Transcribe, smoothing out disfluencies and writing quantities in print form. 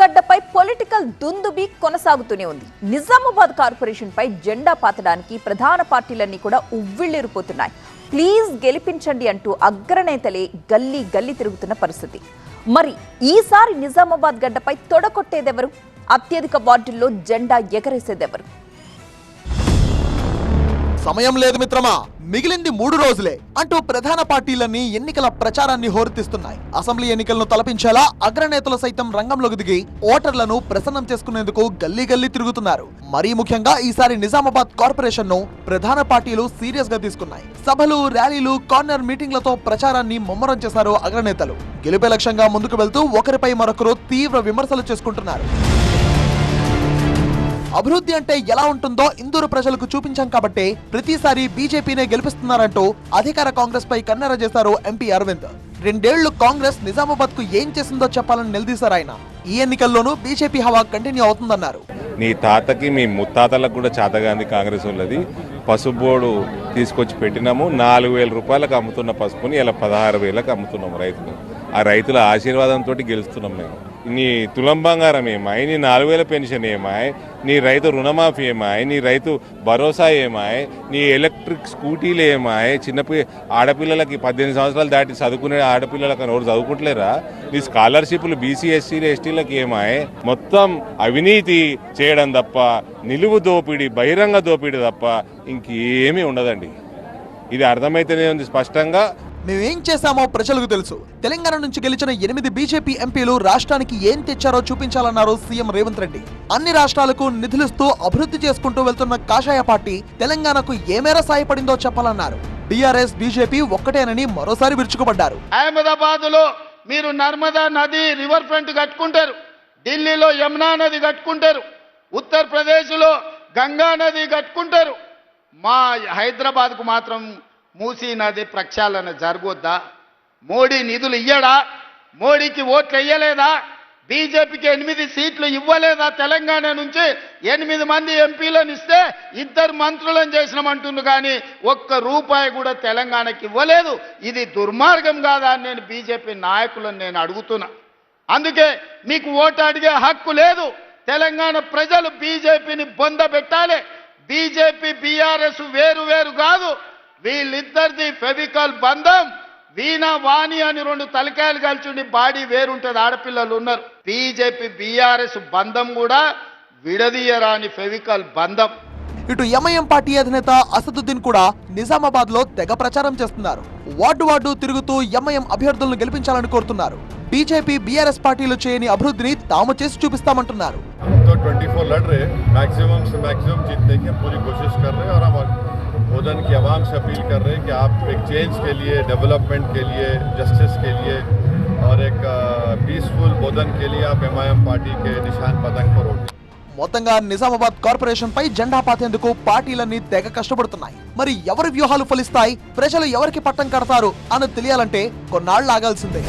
గడ్డపై పొలిటికల్ దుందుబి కొనసాగుతూనే ఉంది. నిజామాబాద్ కార్పొరేషన్ పై జెండా పాతడానికి ప్రధాన పార్టీలన్నీ కూడా ఉవ్విళ్లిరిపోతున్నాయి. ప్లీజ్ గెలిపించండి అంటూ అగ్రనేతలే గల్లీ గల్లీ తిరుగుతున్న పరిస్థితి. మరి ఈసారి నిజామాబాద్ గడ్డపై తొడకొట్టేదెవరు? అత్యధిక వార్డుల్లో జెండా ఎగరేసేదెవరు? సమయం లేదు మిత్రమా, మిగిలింది 3 రోజులే అంటూ ప్రధాన పార్టీలన్నీ ఎన్నికల ప్రచారాన్ని హోరెత్తిస్తున్నాయి. అసెంబ్లీ ఎన్నికలను తలపించేలా అగ్రనేతలు సైతం రంగంలోకి దిగి ఓటర్లను ప్రసన్నం చేసుకునేందుకు గల్లీ గల్లీ తిరుగుతున్నారు. మరీ ముఖ్యంగా ఈసారి నిజామాబాద్ కార్పొరేషన్ ను ప్రధాన పార్టీలు సీరియస్ గా తీసుకున్నాయి. సభలు, ర్యాలీలు, కార్నర్ మీటింగ్లతో ప్రచారాన్ని ముమ్మరం చేశారు అగ్రనేతలు. గెలుపే లక్ష్యంగా ముందుకు వెళ్తూ ఒకరిపై మరొకరు తీవ్ర విమర్శలు చేసుకుంటున్నారు. అభివృద్ధి అంటే ఎలా ఉంటుందో ఇందూరు ప్రజలకు చూపించాం కాబట్టి ప్రతిసారి బీజేపీనే గెలిపిస్తున్నారంటూ అధికార కాంగ్రెస్ పై కన్నెర చేశారు ఎంపీ అరవింద్. 2 ఏళ్లు కాంగ్రెస్ నిజామాబాద్ కు ఏం చేసిందో చెప్పాలని నిలదీశారు ఆయన. ఈ ఎన్నికల్లోనూ బీజేపీ హవా కంటిన్యూ అవుతుందన్నారు. నీ తాతకి మీ ముత్తాతలకు కూడా చేతగాంది కాంగ్రెస్ వాళ్ళది. పసుపు బోర్డు తీసుకొచ్చి పెట్టినాము. 4,000 రూపాయలకు అమ్ముతున్న పసుపుని ఇలా 16,000లకు అమ్ముతున్నాము రైతులు. ఆ రైతుల ఆశీర్వాదంతో గెలుస్తున్నాం మేము. నీ తులం బంగారం ఏమాయి, నీ 4,000 పెన్షన్ ఏమాయి, నీ రైతు రుణమాఫీ ఏమాయి, నీ రైతు భరోసా ఏమాయి, నీ ఎలక్ట్రిక్ స్కూటీలు ఏమాయి, ఆడపిల్లలకి 18 సంవత్సరాలు దాటి చదువుకునే ఆడపిల్లలకు ఎవరు చదువుకుంటలేరా? నీ స్కాలర్షిప్లు బీసీ ఎస్సీలు ఎస్టీలకు ఏమాయి? మొత్తం అవినీతి చేయడం తప్ప, నిలువు దోపిడీ, బహిరంగ దోపిడీ తప్ప ఇంకేమీ ఉండదండి. ఇది అర్థమైతేనే ఉంది స్పష్టంగా. మేమేం చేశామో ప్రజలకు తెలుసు. తెలంగాణ నుంచి గెలిచిన 8 బీజేపీ ఎంపీలు రాష్ట్రానికి ఏం తెచ్చారో చూపించాలన్నారు సీఎం రేవంత్ రెడ్డి. అన్ని రాష్ట్రాలకు నిధులిస్తూ అభివృద్ధి చేసుకుంటూ వెళ్తున్న కాషాయ పార్టీ తెలంగాణకు ఏ మేర సాయపడిందో చెప్పాలన్నారు. బీఆర్ఎస్, బీజేపీ ఒక్కటేనని మరోసారి విరుచుకుపడ్డారు. అహ్మదాబాద్ లో మీరు నర్మదా నది రివర్ ఫ్రంట్ కట్టుకుంటారు, ఢిల్లీలో యమునా నది కట్టుకుంటారు, ఉత్తరప్రదేశ్ లో గంగా నది కట్టుకుంటారు. మా హైదరాబాద్ కు మాత్రం మూసీ నది ప్రక్షాళన జరగొద్దా? మోడీ నిధులు ఇయ్యడా? మోడీకి ఓట్లు ఇయ్యలేదా? బీజేపీకి 8 సీట్లు ఇవ్వలేదా? తెలంగాణ నుంచి 8 మంది ఎంపీలను ఇస్తే 2 మంత్రులను చేసినామంటుంది, కానీ ₹1 కూడా తెలంగాణకి ఇవ్వలేదు. ఇది దుర్మార్గం కాదా అని నేను బీజేపీ నాయకులను నేను అడుగుతున్నా. అందుకే మీకు ఓటు అడిగే హక్కు లేదు. తెలంగాణ ప్రజలు బీజేపీని బొందబెట్టాలి. బీజేపీ, బీఆర్ఎస్ వేరు వేరు కాదు. వీళ్ళిద్దరిది ఫెవికల్ బంధం. వీణ, వాణి అని 2 తలకాయలు కలిసి బాడీ వేరుంటుంది. ఆడపిల్లలు ఉన్నారు. బీజేపీ, బీఆర్ఎస్ బంధం కూడా విడదీయరాని ఫెవికల్ బంధం. ఇటు ఎంఐఎం పార్టీ అధినేత అసదుద్దీన్ కూడా నిజామాబాద్ లో తెగ ప్రచారం చేస్తున్నారు. వార్డు తిరుగుతూ ఎంఐఎం అభ్యర్థులను గెలిపించాలని కోరుతున్నారు. బీజేపీ, బీఆర్ఎస్ పార్టీలు చేయని అభివృద్ధిని తాము చేసి చూపిస్తామంటున్నారు. बोधन की आवाम से अपील कर रहे हैं कि आप एक चेंज के लिए, डेवलपमेंट के लिए, जस्टिस के लिए और एक पीसफुल बोधन के लिए आप एमआईएम पार्टी के निशान पतंग पर वोट. మొత్తంగా నిజామాబాద్ కార్పొరేషన్ పై జెండా పాతేందుకు పార్టీలన్నీ తెగ కష్టపడుతున్నాయి. మరి ఎవరి వ్యూహాలు ఫలిస్తాయి, ప్రజలు ఎవరికి పట్టం కడతారు అని తెలియాలంటే కొన్నాళ్ళు ఆగాల్సిందే.